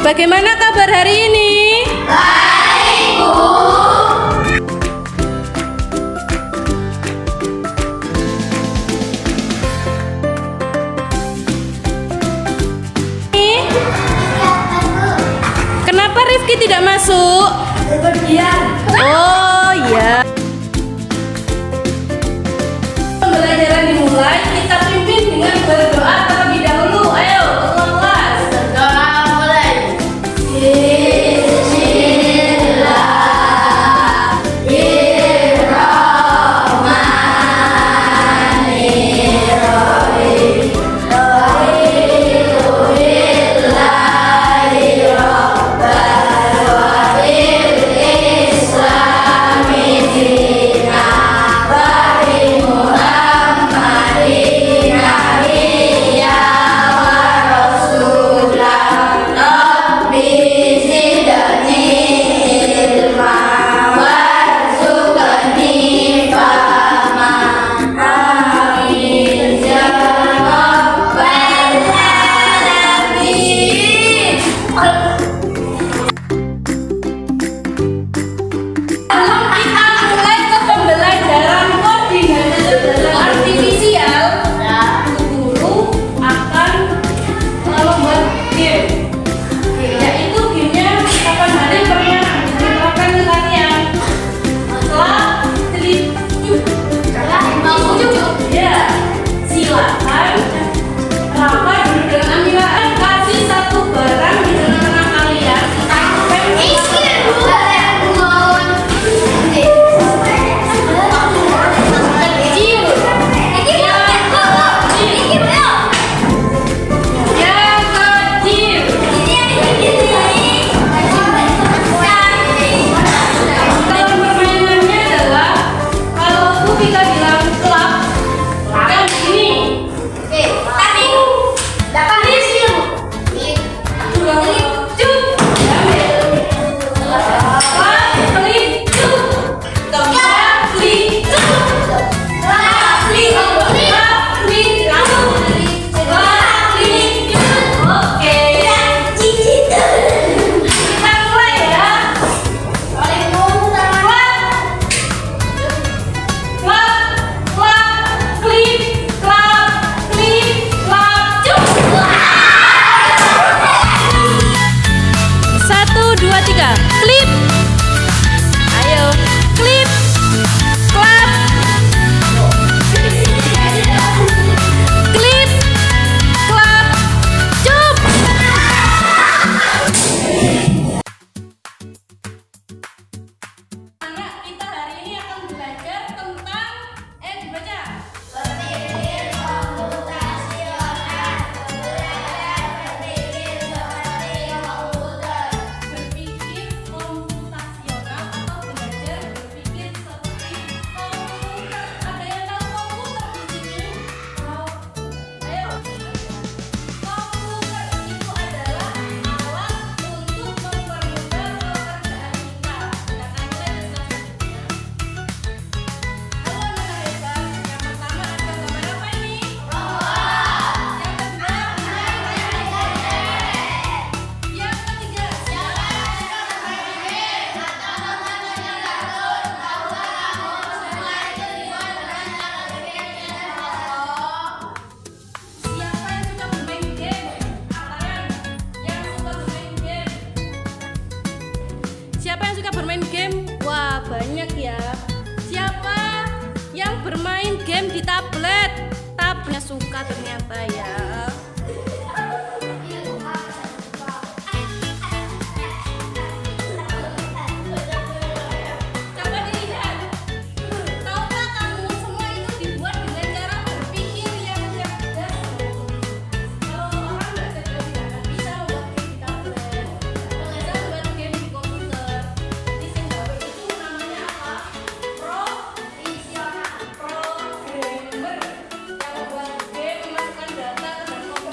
bagaimana kabar hari ini? Baik, Bu. Kenapa Rifki tidak masuk? Berpergian. Oh ya. Pembelajaran dimulai, kita pimpin dengan berdoa terlebih dahulu. Ayo, ketua kelas. Berdoa mulai. Siapa yang suka bermain game? Wah, banyak ya. Siapa yang bermain game di tablet? Tabletnya suka ternyata ya. Coba dilihat. Tahukah kamu semua itu dibuat dengan cara berpikir yang cerdas? Kalau orang nggak cerdas tidak akan bisa membuat game di tablet. Kalau bisa membuat game di komputer. Jadi Singapura itu namanya apa? Profesional, programmer yang membuat game, memasukkan data ke dalam komputer.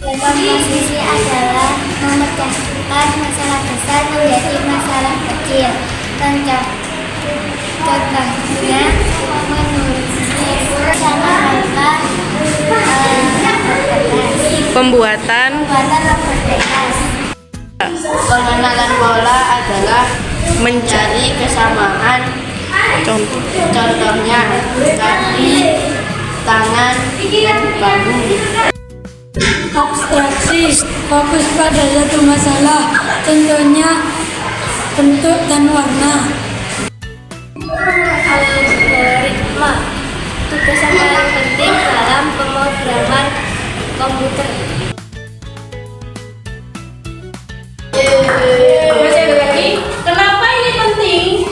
Komposisi adalah memecahkan masalah besar menjadi masalah kecil. Contohnya sama angka Pembuatan robot bebas. Pengenalan pola adalah mencari mencari kesamaan. contoh. Contohnya kaki, tangan, dan bambu. Abstraksi fokus pada satu masalah, contohnya bentuk dan warna. Algoritma tugas yang paling penting dalam pemrograman komputer. Kenapa ini penting?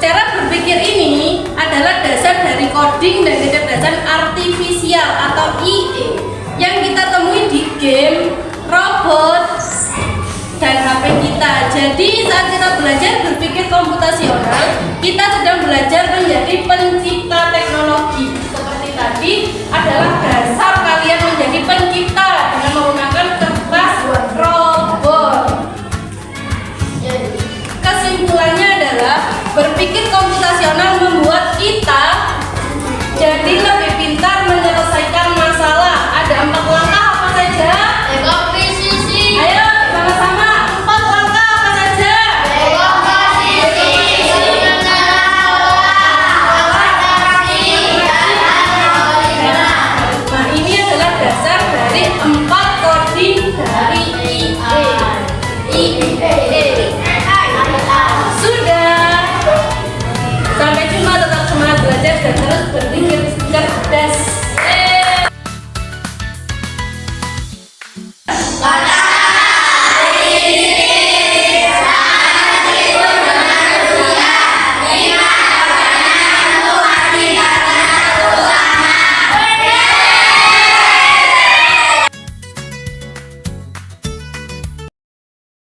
Cara berpikir ini adalah dasar dari coding dan kecerdasan artifisial atau IA yang kita temui di game, robot, dan HP kita. Jadi saat kita belajar berpikir komputasional, kita sedang belajar menjadi